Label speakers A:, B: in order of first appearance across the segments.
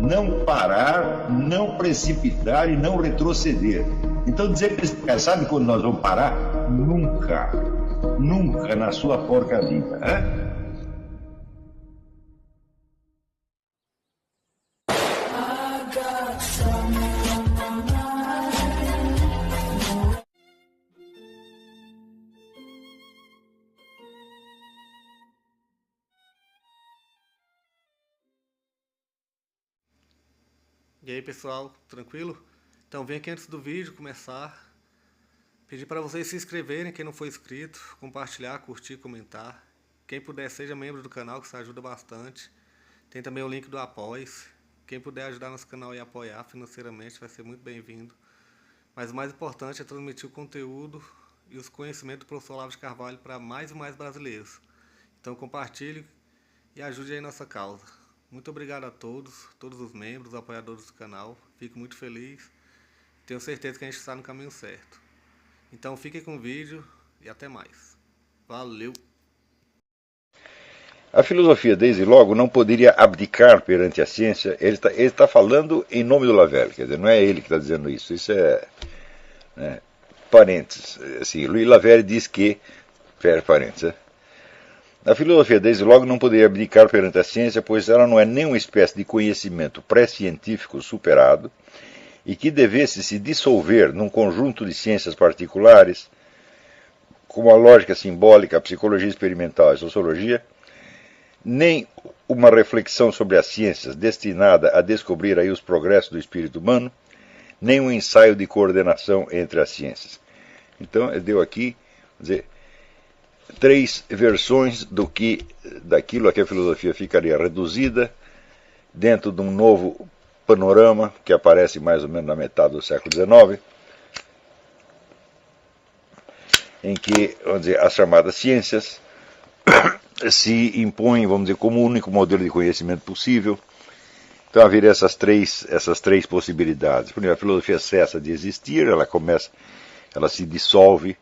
A: não parar, não precipitar e não retroceder. Então dizer para esse cara, sabe quando nós vamos parar? Nunca. Nunca na sua porca vida. Né?
B: E aí pessoal, tranquilo? Então vem aqui antes do vídeo começar, pedir para vocês se inscreverem, quem não for inscrito, compartilhar, curtir, comentar. Quem puder seja membro do canal, que isso ajuda bastante. Tem também o link do Apoia-se. Quem puder ajudar nosso canal e apoiar financeiramente vai ser muito bem-vindo. Mas o mais importante é transmitir o conteúdo e os conhecimentos do professor Olavo de Carvalho para mais e mais brasileiros. Então compartilhe e ajude aí nossa causa. Muito obrigado a todos os membros, apoiadores do canal. Fico muito feliz. Tenho certeza que a gente está no caminho certo. Então fiquem com o vídeo e até mais. Valeu!
A: A filosofia, desde logo, não poderia abdicar perante a ciência. Ele está falando em nome do Lavelle, quer dizer, não é ele que está dizendo isso. Isso é parênteses. Assim, Louis Lavelle diz que... parênteses, né? A filosofia, desde logo, não poderia abdicar perante a ciência, pois ela não é nenhuma espécie de conhecimento pré-científico superado e que devesse se dissolver num conjunto de ciências particulares, como a lógica simbólica, a psicologia experimental e a sociologia, nem uma reflexão sobre as ciências destinada a descobrir aí os progressos do espírito humano, nem um ensaio de coordenação entre as ciências. Então, ele deu aqui, dizer, três versões daquilo a que a filosofia ficaria reduzida dentro de um novo panorama que aparece mais ou menos na metade do século XIX, em que, vamos dizer, as chamadas ciências se impõem, vamos dizer, como o único modelo de conhecimento possível. Então haveria essas três possibilidades. Primeiro, a filosofia cessa de existir, ela se dissolve,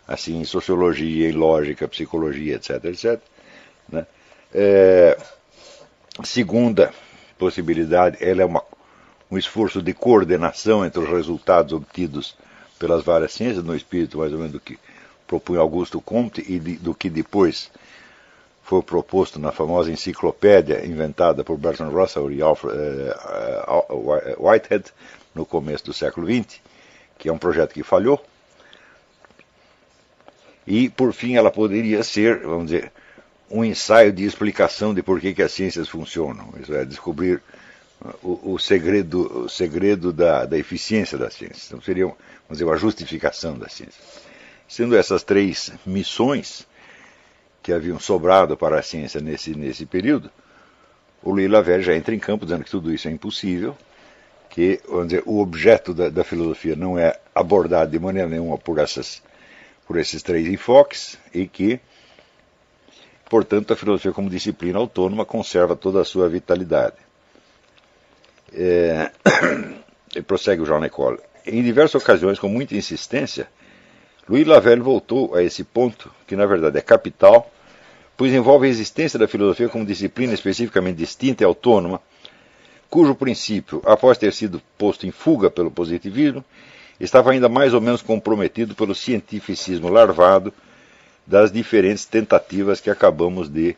A: assim, em sociologia, em lógica, psicologia, etc., etc. Né? Segunda possibilidade, ela é um esforço de coordenação entre os resultados obtidos pelas várias ciências, no espírito mais ou menos do que propunha Augusto Comte e do que depois foi proposto na famosa enciclopédia inventada por Bertrand Russell e Alfred Whitehead no começo do século XX, que é um projeto que falhou. E, por fim, ela poderia ser, vamos dizer, um ensaio de explicação de por que as ciências funcionam. Isso é, descobrir o segredo da eficiência da ciência. Então, seria, vamos dizer, uma justificação da ciência. Sendo essas três missões que haviam sobrado para a ciência nesse período, o Louis Lavelle já entra em campo dizendo que tudo isso é impossível, que, vamos dizer, o objeto da filosofia não é abordado de maneira nenhuma por esses três enfoques e que, portanto, a filosofia como disciplina autônoma conserva toda a sua vitalidade. E prossegue o Jean Ecole. Em diversas ocasiões, com muita insistência, Louis Lavelle voltou a esse ponto, que na verdade é capital, pois envolve a existência da filosofia como disciplina especificamente distinta e autônoma, cujo princípio, após ter sido posto em fuga pelo positivismo, estava ainda mais ou menos comprometido pelo cientificismo larvado das diferentes tentativas que acabamos de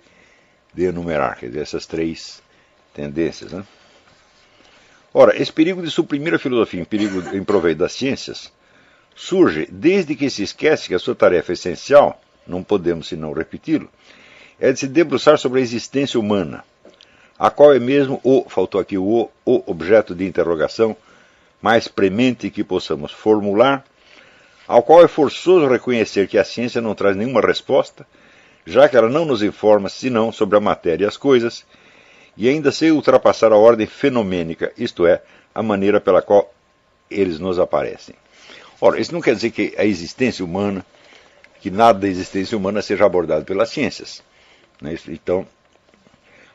A: enumerar, quer dizer, essas três tendências. Né? Ora, esse perigo de suprimir a filosofia em proveito das ciências surge desde que se esquece que a sua tarefa essencial, não podemos senão repeti-lo, é de se debruçar sobre a existência humana, a qual é mesmo faltou aqui o objeto de interrogação mais premente que possamos formular, ao qual é forçoso reconhecer que a ciência não traz nenhuma resposta, já que ela não nos informa senão sobre a matéria e as coisas, e ainda sem ultrapassar a ordem fenomênica, isto é, a maneira pela qual eles nos aparecem. Ora, isso não quer dizer que a existência humana, que nada da existência humana seja abordado pelas ciências. Né? Então,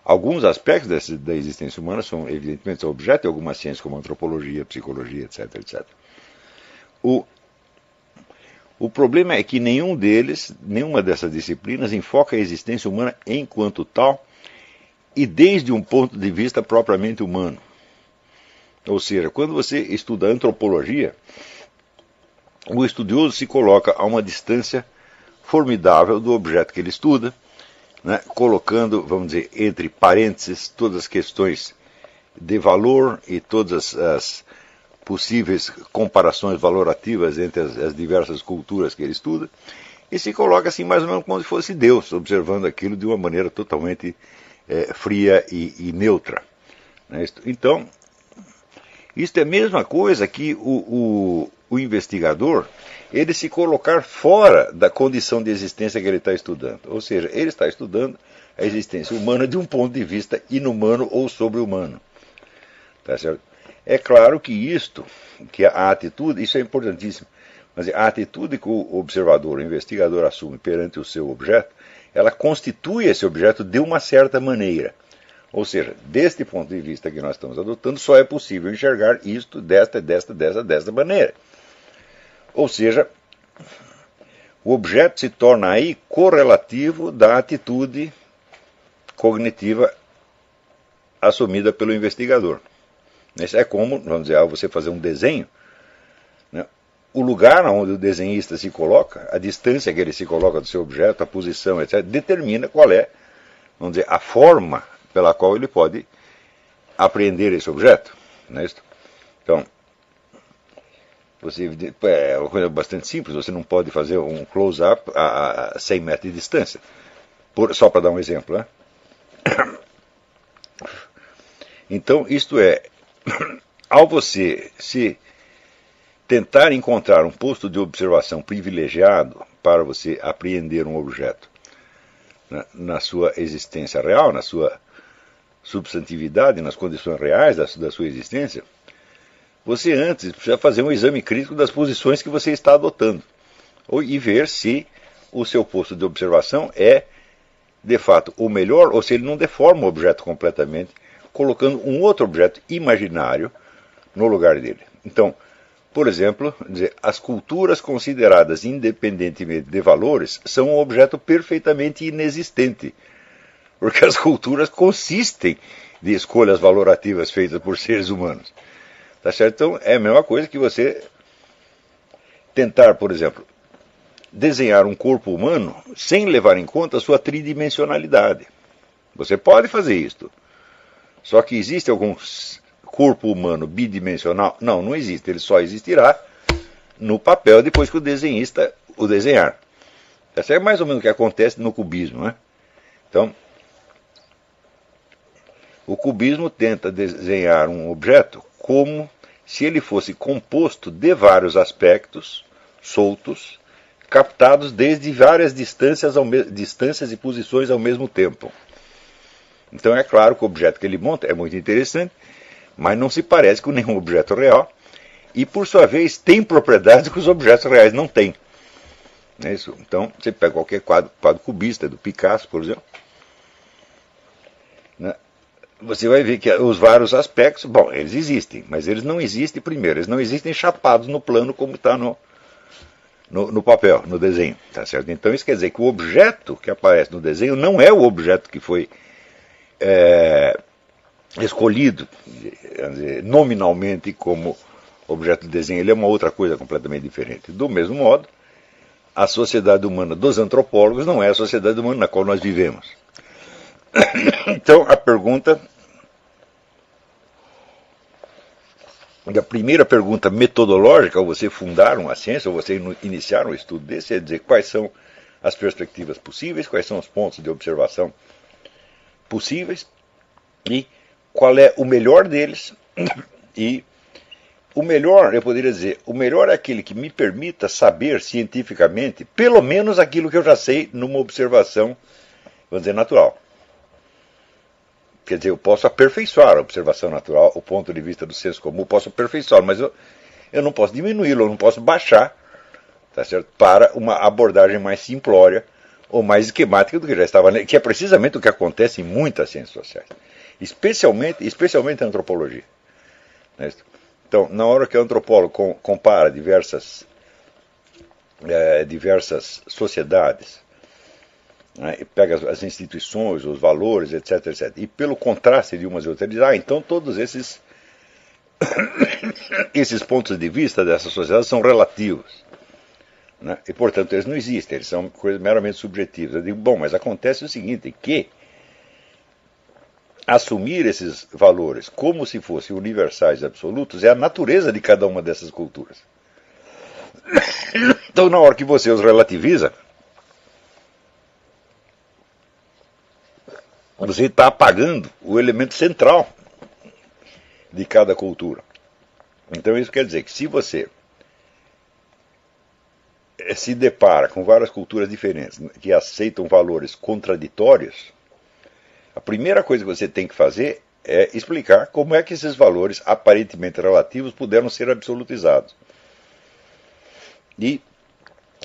A: alguns aspectos da existência humana são, evidentemente, objeto de algumas ciências, como antropologia, psicologia, etc., etc. O problema é que nenhuma dessas disciplinas enfoca a existência humana enquanto tal, e desde um ponto de vista propriamente humano. Ou seja, quando você estuda antropologia, o estudioso se coloca a uma distância formidável do objeto que ele estuda, né, colocando, vamos dizer, entre parênteses, todas as questões de valor e todas as possíveis comparações valorativas entre as diversas culturas que ele estuda, e se coloca assim mais ou menos como se fosse Deus, observando aquilo de uma maneira totalmente fria e neutra. Né? Então, isto é a mesma coisa que o investigador, ele se colocar fora da condição de existência que ele está estudando. Ou seja, ele está estudando a existência humana de um ponto de vista inumano ou sobre-humano. Tá certo? É claro que a atitude, isso é importantíssimo, mas a atitude que o observador, o investigador assume perante o seu objeto, ela constitui esse objeto de uma certa maneira. Ou seja, deste ponto de vista que nós estamos adotando, só é possível enxergar isto desta maneira. Ou seja, o objeto se torna aí correlativo da atitude cognitiva assumida pelo investigador. Isso é como, vamos dizer, ao você fazer um desenho, né, o lugar onde o desenhista se coloca, a distância que ele se coloca do seu objeto, a posição, etc., determina qual é, vamos dizer, a forma pela qual ele pode apreender esse objeto. Não é isso? Então, é uma coisa bastante simples, você não pode fazer um close-up a 100 metros de distância, só para dar um exemplo. Né? Então, isto é, ao você se tentar encontrar um posto de observação privilegiado para você apreender um objeto na sua existência real, na sua substantividade, nas condições reais da sua existência, você antes precisa fazer um exame crítico das posições que você está adotando e ver se o seu posto de observação é, de fato, o melhor ou se ele não deforma o objeto completamente, colocando um outro objeto imaginário no lugar dele. Então, por exemplo, as culturas consideradas independentemente de valores são um objeto perfeitamente inexistente, porque as culturas consistem de escolhas valorativas feitas por seres humanos. Tá certo? Então, é a mesma coisa que você tentar, por exemplo, desenhar um corpo humano sem levar em conta a sua tridimensionalidade. Você pode fazer isto. Só que existe algum corpo humano bidimensional? Não, não existe. Ele só existirá no papel depois que o desenhista o desenhar. Essa é mais ou menos o que acontece no cubismo, né? Então, o cubismo tenta desenhar um objeto como se ele fosse composto de vários aspectos soltos, captados desde várias distâncias e posições ao mesmo tempo. Então é claro que o objeto que ele monta é muito interessante, mas não se parece com nenhum objeto real, e por sua vez tem propriedades que os objetos reais não têm. É isso? Então você pega qualquer quadro cubista, do Picasso, por exemplo, né? Você vai ver que os vários aspectos, bom, eles existem, mas eles não existem primeiro, eles não existem chapados no plano como está no papel, no desenho, tá certo? Então isso quer dizer que o objeto que aparece no desenho não é o objeto que foi escolhido nominalmente como objeto de desenho, ele é uma outra coisa completamente diferente. Do mesmo modo, a sociedade humana dos antropólogos não é a sociedade humana na qual nós vivemos. Então, a primeira pergunta metodológica ao você fundar uma ciência, ou você iniciar um estudo desse, é dizer quais são as perspectivas possíveis, quais são os pontos de observação possíveis e qual é o melhor deles. E o melhor, eu poderia dizer, o melhor é aquele que me permita saber cientificamente pelo menos aquilo que eu já sei numa observação, vamos dizer, natural. Quer dizer, eu posso aperfeiçoar a observação natural, o ponto de vista do senso comum, eu posso aperfeiçoar, mas eu não posso diminuí-lo, eu não posso baixar, tá certo? Para uma abordagem mais simplória ou mais esquemática do que já estava, que é precisamente o que acontece em muitas ciências sociais, especialmente a antropologia. Né? Então, na hora que o antropólogo compara diversas sociedades, né, pega as instituições, os valores, etc., etc., e pelo contraste de umas e outras, ele diz, então todos esses esses pontos de vista dessa sociedade são relativos, né? E, portanto, eles não existem, eles são coisas meramente subjetivas. Eu digo, bom, mas acontece o seguinte, que assumir esses valores como se fossem universais e absolutos é a natureza de cada uma dessas culturas. Então, na hora que você os relativiza, você está apagando o elemento central de cada cultura. Então isso quer dizer que se você se depara com várias culturas diferentes que aceitam valores contraditórios, a primeira coisa que você tem que fazer é explicar como é que esses valores aparentemente relativos puderam ser absolutizados. E,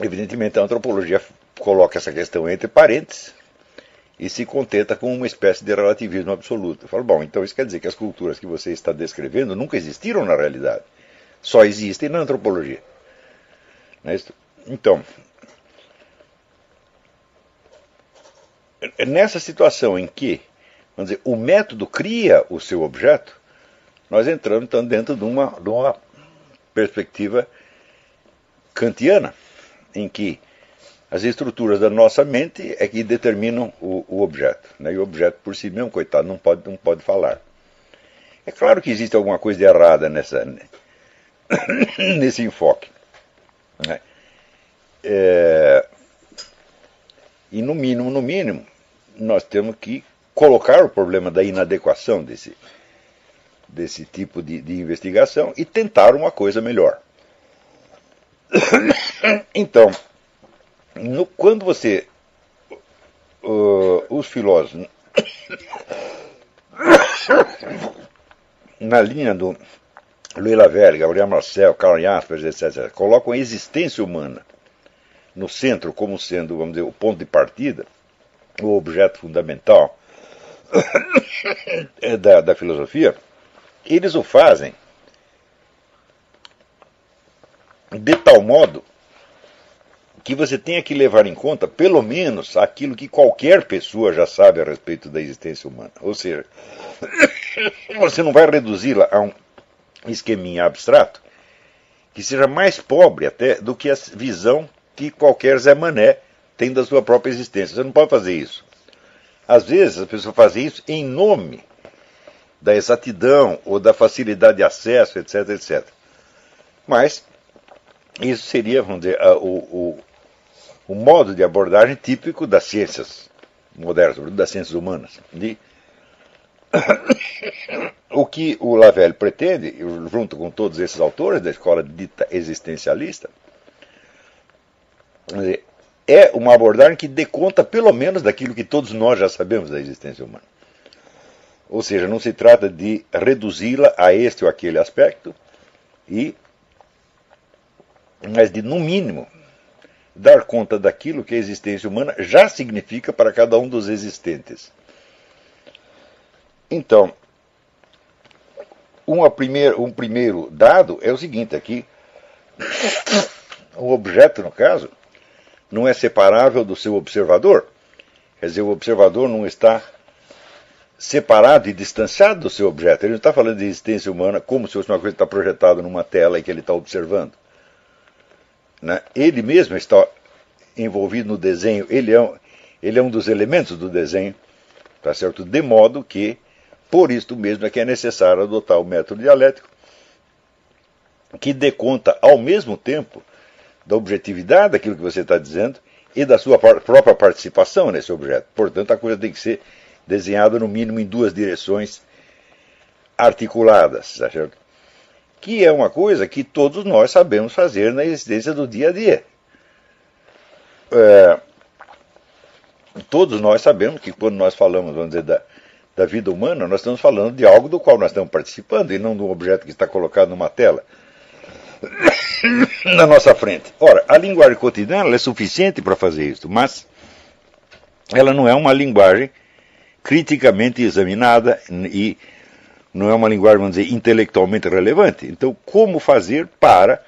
A: evidentemente, a antropologia coloca essa questão entre parênteses e se contenta com uma espécie de relativismo absoluto. Eu falo, bom, então isso quer dizer que as culturas que você está descrevendo nunca existiram na realidade. Só existem na antropologia. Não é isso? Então, nessa situação em que, vamos dizer, o método cria o seu objeto, nós entramos então dentro de uma perspectiva kantiana, em que as estruturas da nossa mente é que determinam o objeto, né? E o objeto por si mesmo, coitado, não pode falar. É claro que existe alguma coisa de errada nesse enfoque, né? E no mínimo, nós temos que colocar o problema da inadequação desse tipo de investigação e tentar uma coisa melhor. Então, quando você, os filósofos, na linha do Louis Lavelle, Gabriel Marcel, Karl Jaspers, etc., colocam a existência humana no centro como sendo, vamos dizer, o ponto de partida, o objeto fundamental da filosofia, eles o fazem de tal modo que você tenha que levar em conta, pelo menos, aquilo que qualquer pessoa já sabe a respeito da existência humana. Ou seja, você não vai reduzi-la a um esqueminha abstrato que seja mais pobre até do que a visão que qualquer Zé Mané tem da sua própria existência. Você não pode fazer isso. Às vezes, as pessoas fazem isso em nome da exatidão ou da facilidade de acesso, etc, etc. Mas isso seria, vamos dizer, o modo de abordagem típico das ciências modernas, das ciências humanas. O que o Lavelle pretende, junto com todos esses autores da escola dita existencialista, é uma abordagem que dê conta, pelo menos, daquilo que todos nós já sabemos da existência humana. Ou seja, não se trata de reduzi-la a este ou aquele aspecto, mas de, no mínimo, dar conta daquilo que a existência humana já significa para cada um dos existentes. Então, um primeiro dado é o seguinte, aqui, o objeto, no caso, não é separável do seu observador. Quer dizer, o observador não está separado e distanciado do seu objeto. Ele não está falando de existência humana como se fosse uma coisa que está projetada numa tela e que ele está observando. Né? Ele mesmo está envolvido no desenho, ele é um dos elementos do desenho, tá certo? De modo que, por isto mesmo, é que é necessário adotar o método dialético, que dê conta, ao mesmo tempo, da objetividade daquilo que você está dizendo e da sua própria participação nesse objeto. Portanto, a coisa tem que ser desenhada, no mínimo, em duas direções articuladas, tá certo? Que é uma coisa que todos nós sabemos fazer na existência do dia a dia. Todos nós sabemos que quando nós falamos, vamos dizer, da vida humana, nós estamos falando de algo do qual nós estamos participando e não de um objeto que está colocado numa tela na nossa frente. Ora, a linguagem cotidiana é suficiente para fazer isso, mas ela não é uma linguagem criticamente examinada e não é uma linguagem, vamos dizer, intelectualmente relevante. Então, como fazer para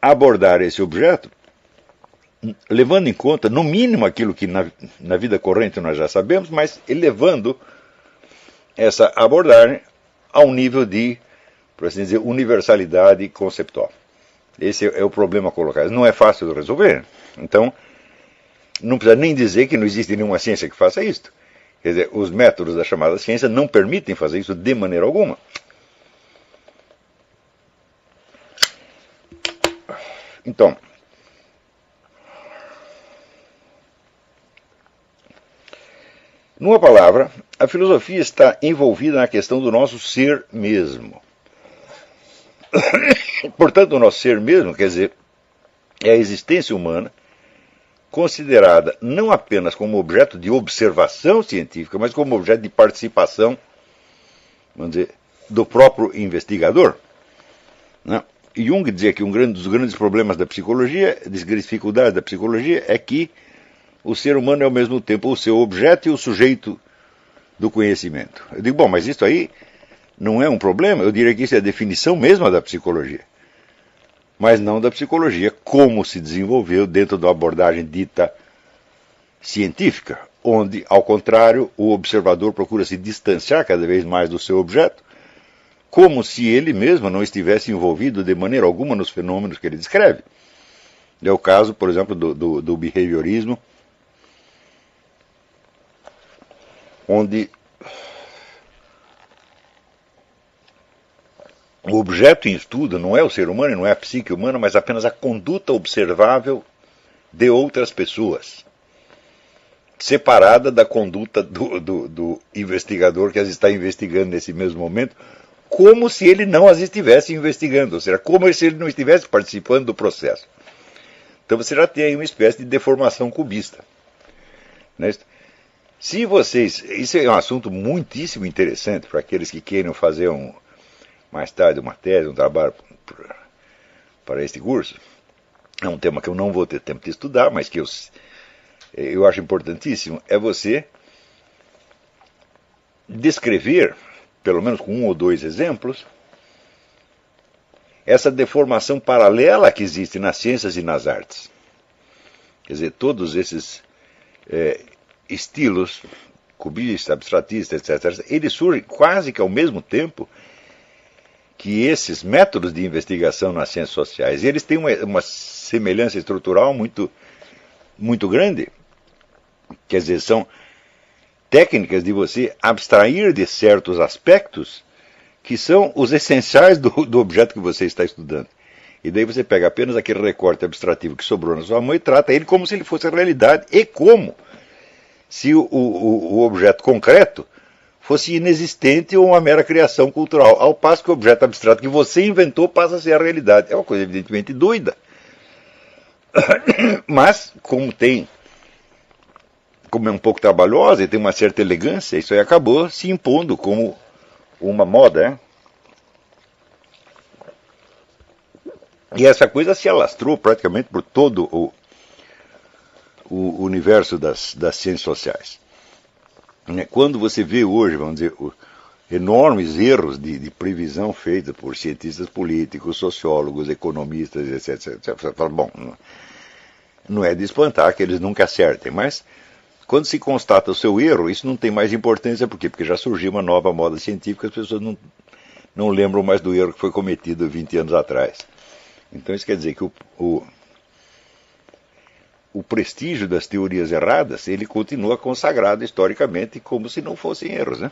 A: abordar esse objeto, levando em conta, no mínimo, aquilo que na vida corrente nós já sabemos, mas elevando essa abordagem a um nível de por assim dizer, universalidade conceptual. Esse é o problema colocado. Não é fácil de resolver. Então, não precisa nem dizer que não existe nenhuma ciência que faça isso. Quer dizer, os métodos da chamada ciência não permitem fazer isso de maneira alguma. Então, numa palavra, a filosofia está envolvida na questão do nosso ser mesmo. Portanto, o nosso ser mesmo, quer dizer, é a existência humana, considerada não apenas como objeto de observação científica, mas como objeto de participação, vamos dizer, do próprio investigador. Né? E Jung dizia que um dos grandes problemas da psicologia, das grandes dificuldades da psicologia, é que o ser humano é ao mesmo tempo o seu objeto e o sujeito do conhecimento. Eu digo, bom, mas isso aí não é um problema? Eu diria que isso é a definição mesma da psicologia. Mas não da psicologia como se desenvolveu dentro da abordagem dita científica, onde, ao contrário, o observador procura se distanciar cada vez mais do seu objeto, como se ele mesmo não estivesse envolvido de maneira alguma nos fenômenos que ele descreve. É o caso, por exemplo, do behaviorismo, onde o objeto em estudo não é o ser humano, não é a psique humana, mas apenas a conduta observável de outras pessoas, separada da conduta do investigador que as está investigando nesse mesmo momento, como se ele não as estivesse investigando, ou seja, como se ele não estivesse participando do processo. Então você já tem aí uma espécie de deformação cubista. Né? Se vocês... Isso é um assunto muitíssimo interessante para aqueles que queiram fazer mais tarde uma tese, um trabalho para este curso. É um tema que eu não vou ter tempo de estudar, mas que eu acho importantíssimo, é você descrever, pelo menos com um ou dois exemplos, essa deformação paralela que existe nas ciências e nas artes. Quer dizer, todos esses estilos, cubista, abstratista, etc., eles surgem quase que ao mesmo tempo que esses métodos de investigação nas ciências sociais. Eles têm uma semelhança estrutural muito, muito grande. Quer dizer, são técnicas de você abstrair de certos aspectos que são os essenciais do objeto que você está estudando. E daí você pega apenas aquele recorte abstrativo que sobrou na sua mão e trata ele como se ele fosse a realidade, e como se o objeto concreto fosse inexistente ou uma mera criação cultural, ao passo que o objeto abstrato que você inventou passa a ser a realidade. É uma coisa evidentemente doida. Mas, como é um pouco trabalhosa e tem uma certa elegância, isso aí acabou se impondo como uma moda, né? E essa coisa se alastrou praticamente por todo o universo das ciências sociais. Quando você vê hoje, vamos dizer, enormes erros de previsão feitos por cientistas políticos, sociólogos, economistas, etc., você fala, bom, não é de espantar que eles nunca acertem, mas quando se constata o seu erro, isso não tem mais importância. Por quê? Porque já surgiu uma nova moda científica, as pessoas não lembram mais do erro que foi cometido 20 anos atrás. Então isso quer dizer que o prestígio das teorias erradas, ele continua consagrado historicamente como se não fossem erros, né?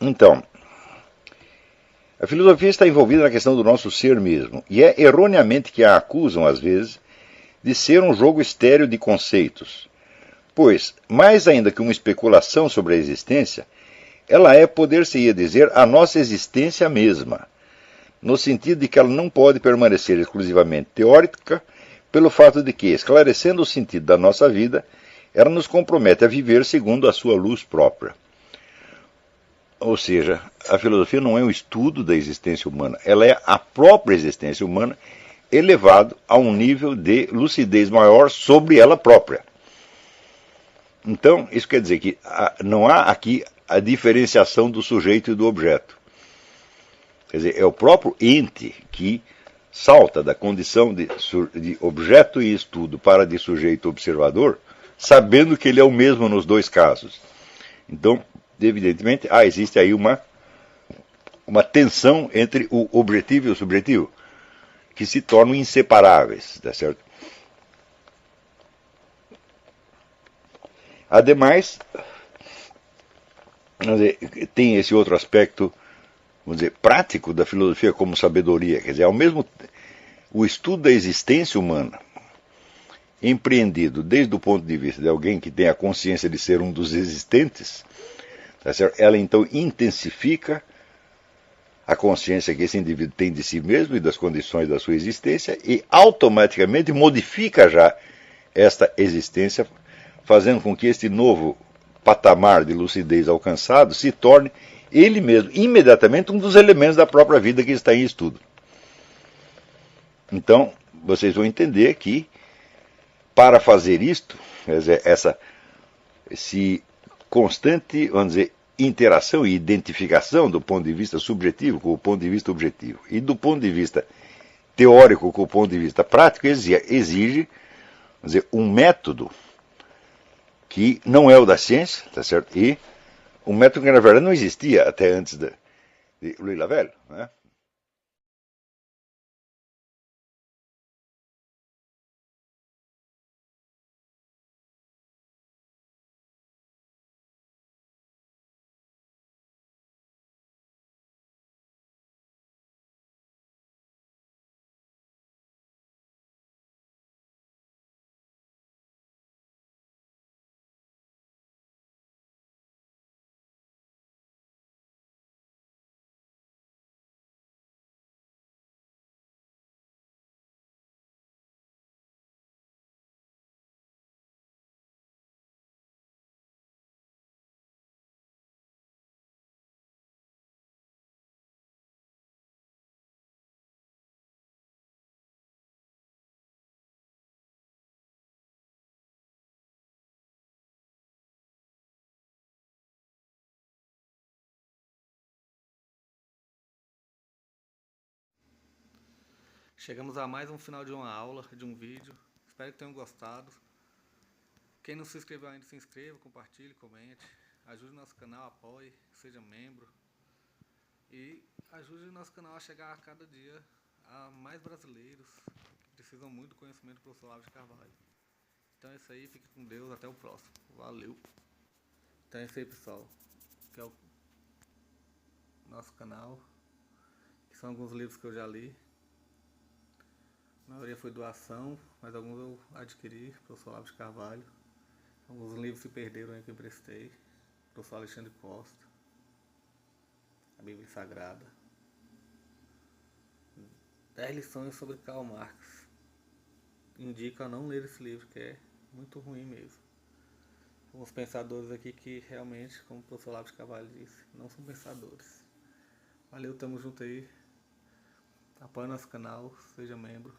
A: Então, a filosofia está envolvida na questão do nosso ser mesmo, e é erroneamente que a acusam, às vezes, de ser um jogo estéril de conceitos, pois, mais ainda que uma especulação sobre a existência, ela é, poder-se-ia dizer, a nossa existência mesma, no sentido de que ela não pode permanecer exclusivamente teórica, pelo fato de que, esclarecendo o sentido da nossa vida, ela nos compromete a viver segundo a sua luz própria. Ou seja, a filosofia não é um estudo da existência humana, ela é a própria existência humana elevado a um nível de lucidez maior sobre ela própria. Então, isso quer dizer que não há aqui a diferenciação do sujeito e do objeto. Quer dizer, é o próprio ente que salta da condição de objeto e estudo para de sujeito observador, sabendo que ele é o mesmo nos dois casos. Então, evidentemente, existe aí uma tensão entre o objetivo e o subjetivo, que se tornam inseparáveis, tá certo? Ademais, tem esse outro aspecto, vamos dizer, prático da filosofia como sabedoria, quer dizer, ao mesmo o estudo da existência humana, empreendido desde o ponto de vista de alguém que tem a consciência de ser um dos existentes, tá certo? Ela então intensifica a consciência que esse indivíduo tem de si mesmo e das condições da sua existência e automaticamente modifica já esta existência, fazendo com que este novo patamar de lucidez alcançado se torne ele mesmo, imediatamente, um dos elementos da própria vida que está em estudo. Então, vocês vão entender que, para fazer isto, quer dizer, esse constante, vamos dizer, interação e identificação do ponto de vista subjetivo com o ponto de vista objetivo e do ponto de vista teórico com o ponto de vista prático exige, vamos dizer, um método que não é o da ciência, tá certo? E um método que na verdade não existia até antes de Louis Lavelle, né?
B: Chegamos a mais um final de uma aula, de um vídeo. Espero que tenham gostado. Quem não se inscreveu ainda, se inscreva, compartilhe, comente. Ajude o nosso canal, apoie, seja membro. E ajude o nosso canal a chegar a cada dia a mais brasileiros que precisam muito do conhecimento do professor Olavo de Carvalho. Então é isso aí, fique com Deus, até o próximo. Valeu! Então é isso aí, pessoal. Que é o nosso canal. Que são alguns livros que eu já li. A maioria foi doação, mas alguns eu adquiri, professor Olavo de Carvalho. Alguns livros se perderam aí que eu emprestei. Professor Alexandre Costa. A Bíblia Sagrada. 10 lições sobre Karl Marx. Indico a não ler esse livro, que é muito ruim mesmo. Alguns pensadores aqui que realmente, como o professor Olavo de Carvalho disse, não são pensadores. Valeu, tamo junto aí. Apoie nosso canal, seja membro.